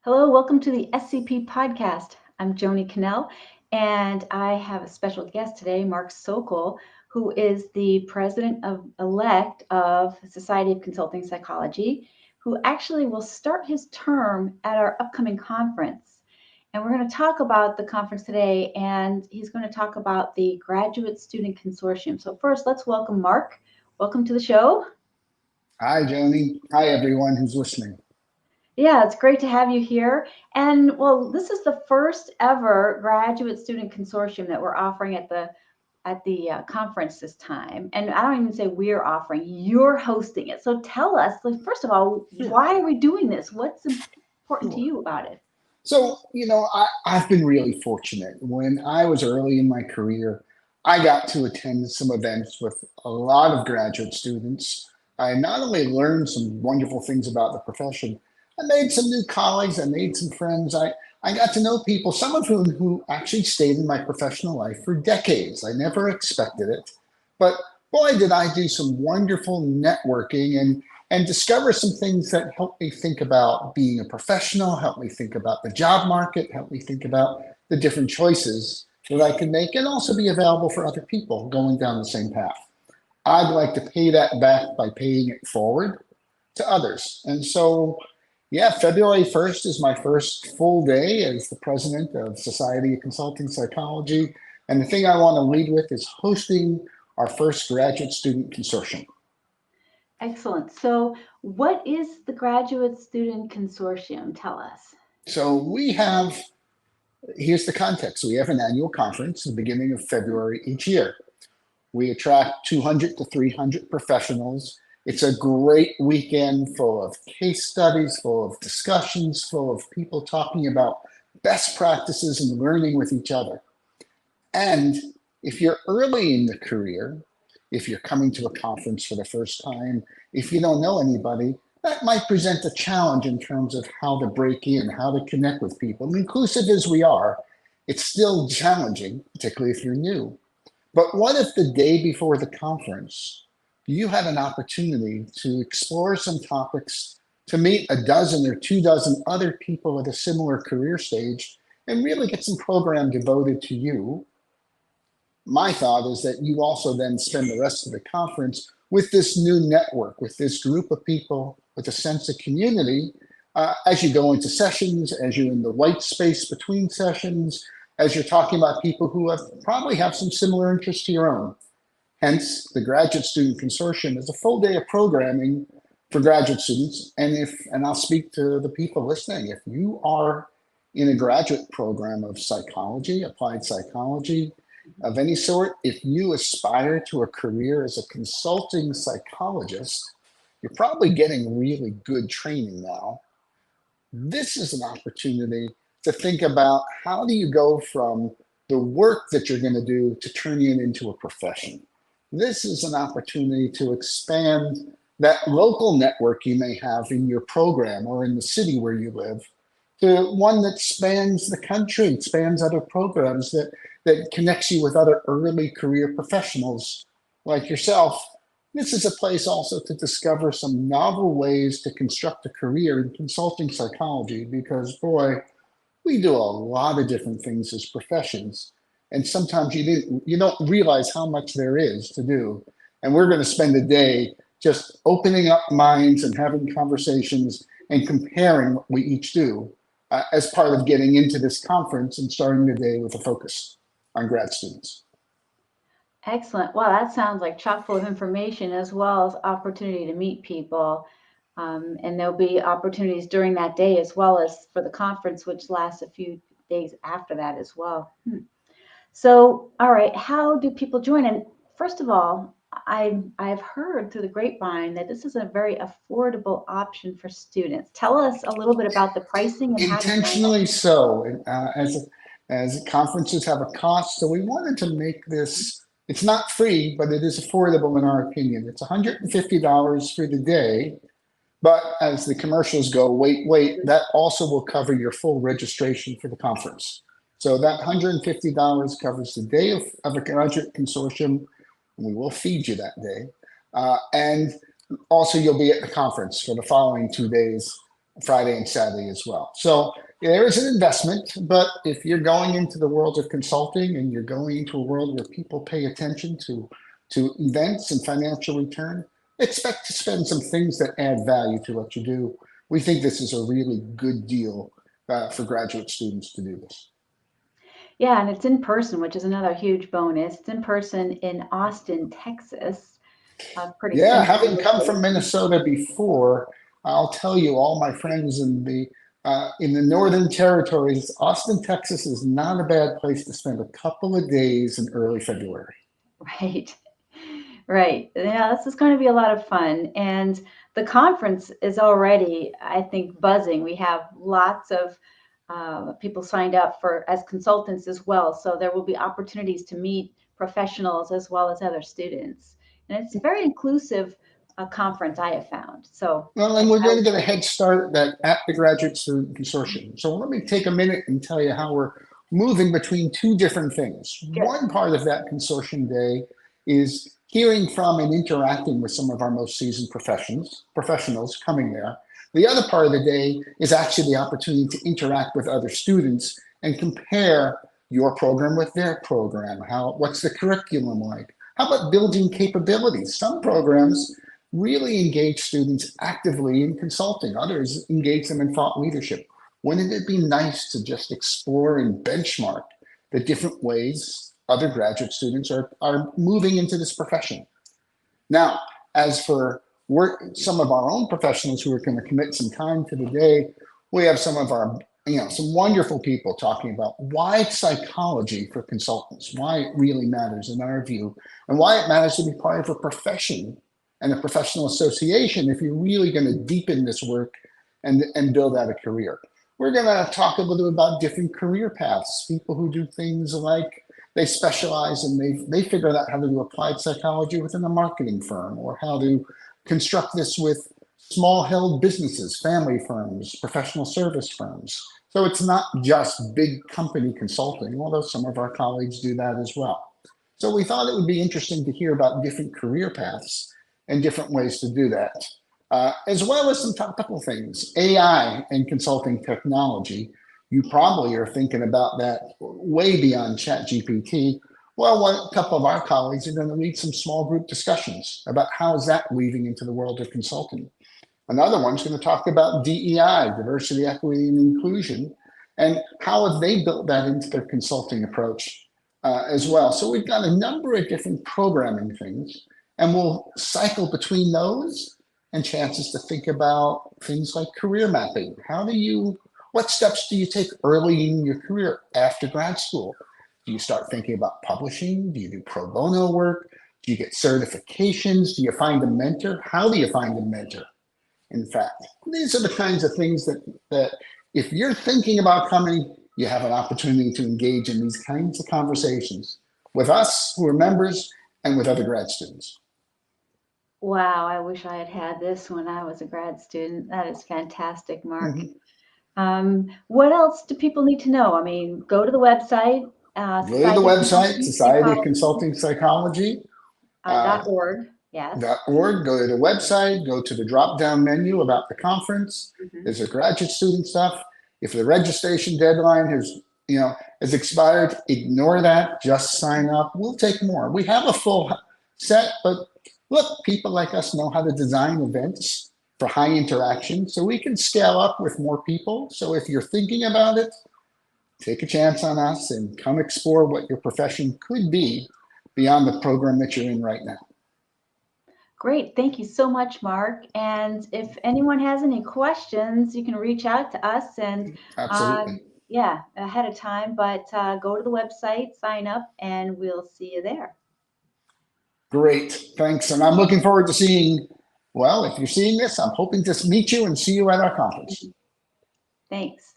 Hello, welcome to the SCP podcast. I'm Joni Cannell, and I have a special guest today, Mark Sokol, who is the president-elect of Society of Consulting Psychology, who actually will start his term at our upcoming conference. And we're going to talk about the conference today, and he's going to talk about the Graduate Student Consortium. So first, let's welcome Mark. Welcome to the show. Hi, Joni. Hi, everyone who's listening. Yeah, it's great to have you here. And well, this is the first ever graduate student consortium that we're offering at the conference this time. And I don't even say we're offering, you're hosting it. So tell us, like, first of all, Sure. why are we doing this? What's important to Sure. you about it? So, I've been really fortunate. When I was early in my career, I got to attend some events with a lot of graduate students. I not only learned some wonderful things about the profession, I made some new colleagues, I made some friends. I got to know people, some of whom who actually stayed in my professional life for decades. I never expected it. But boy, did I do some wonderful networking and discover some things that help me think about being a professional, help me think about the job market, help me think about the different choices that I can make and also be available for other people going down the same path. I'd like to pay that back by paying it forward to others. And so, yeah, February 1st is my first full day as the president of Society of Consulting Psychology. And the thing I want to lead with is hosting our first graduate student consortium. Excellent. So what is the Graduate Student Consortium? Tell us. So here's the context. We have an annual conference at the beginning of February each year. We attract 200 to 300 professionals. It's a great weekend full of case studies, full of discussions, full of people talking about best practices and learning with each other. And if you're early in the career, if you're coming to a conference for the first time, if you don't know anybody, that might present a challenge in terms of how to break in, how to connect with people. Inclusive as we are, it's still challenging, particularly if you're new. But what if the day before the conference, you had an opportunity to explore some topics, to meet a dozen or 2 dozen other people at a similar career stage, and really get some program devoted to you? My thought is that you also then spend the rest of the conference with this new network, with this group of people, with a sense of community, as you go into sessions, as you're in the white space between sessions, as you're talking about people who probably have some similar interests to your own. Hence, the Graduate Student Consortium is a full day of programming for graduate students. And I'll speak to the people listening, if you are in a graduate program of psychology, applied psychology, of any sort, if you aspire to a career as a consulting psychologist, you're probably getting really good training now. This is an opportunity to think about how do you go from the work that you're going to do to turning it into a profession. This is an opportunity to expand that local network you may have in your program or in the city where you live to one that spans the country, spans other programs that connects you with other early career professionals like yourself. This is a place also to discover some novel ways to construct a career in consulting psychology because, boy, we do a lot of different things as professions. And sometimes you don't realize how much there is to do. And we're going to spend a day just opening up minds and having conversations and comparing what we each do as part of getting into this conference and starting the day with a focus on grad students. Excellent. Wow, that sounds like chock full of information as well as opportunity to meet people. And there'll be opportunities during that day as well as for the conference, which lasts a few days after that as well. So, all right, how do people join? And first of all, I've heard through the grapevine that this is a very affordable option for students. Tell us a little bit about the pricing and how to sign up. Intentionally so, as conferences have a cost, so we wanted to make this. It's not free, but it is affordable in our opinion. It's $150 for the day, but as the commercials go, wait, that also will cover your full registration for the conference. So that $150 covers the day of a graduate consortium. And we will feed you that day. And also you'll be at the conference for the following 2 days Friday and Saturday as well. So there is an investment, but if you're going into the world of consulting and you're going into a world where people pay attention to events and financial return, expect to spend some things that add value to what you do. We think this is a really good deal for graduate students to do this. Yeah, and it's in person, which is another huge bonus. It's in person in Austin, Texas. Pretty Yeah, central having come from location. Minnesota before, I'll tell you, all my friends in the Northern Territories, Austin, Texas is not a bad place to spend a couple of days in early February. Right. Right. Yeah, this is going to be a lot of fun. And the conference is already, I think, buzzing. We have lots of people signed up for as consultants as well. So there will be opportunities to meet professionals as well as other students. And it's a very inclusive conference, I have found. So Well, and we're going to get a head start at the Graduate Student Consortium. So let me take a minute and tell you how we're moving between two different things. good. One part of that consortium day is hearing from and interacting with some of our most seasoned professionals coming there. The other part of the day is actually the opportunity to interact with other students and compare your program with their program. What's the curriculum like? How about building capabilities? Some programs really engage students actively in consulting. Others engage them in thought leadership. Wouldn't it be nice to just explore and benchmark the different ways other graduate students are moving into this profession? Now, as for some of our own professionals who are going to commit some time to the day, we have some of our, some wonderful people talking about why psychology for consultants, why it really matters in our view, and why it matters to be part of a profession and a professional association if you're really going to deepen this work and build out a career. We're going to talk a little bit about different career paths, people who do things like they specialize and they figured out how to do applied psychology within a marketing firm, or how to construct this with small held businesses, family firms, professional service firms. So it's not just big company consulting, although some of our colleagues do that as well. So we thought it would be interesting to hear about different career paths and different ways to do that, as well as some topical things. AI and consulting technology. You probably are thinking about that way beyond ChatGPT. Well, a couple of our colleagues are going to lead some small group discussions about how is that weaving into the world of consulting. Another one's going to talk about DEI, diversity, equity, and inclusion, and how have they built that into their consulting approach as well. So we've got a number of different programming things, and we'll cycle between those and chances to think about things like career mapping. What steps do you take early in your career after grad school? Do you start thinking about publishing? Do you do pro bono work? Do you get certifications? Do you find a mentor? How do you find a mentor? In fact, these are the kinds of things that if you're thinking about coming, you have an opportunity to engage in these kinds of conversations with us who are members and with other grad students. Wow, I wish I had had this when I was a grad student. That is fantastic, Mark. What else do people need to know? I mean, go to the website, Go to the website, Society of Psychology, Consulting Psychology. .org. Yes. .org. Go to the website, go to the drop-down menu about the conference. Mhm. There's a graduate student stuff. If the registration deadline has expired, ignore that. Just sign up. We'll take more. We have a full set, but look, people like us know how to design events for high interaction, so we can scale up with more people. So if you're thinking about it, take a chance on us and come explore what your profession could be beyond the program that you're in right now. Great. Thank you so much, Mark. And if anyone has any questions, you can reach out to us and Absolutely. yeah, ahead of time, but go to the website, sign up, and we'll see you there. Great. Thanks. And I'm looking forward to seeing, well, if you're seeing this, I'm hoping to meet you and see you at our conference. Thanks.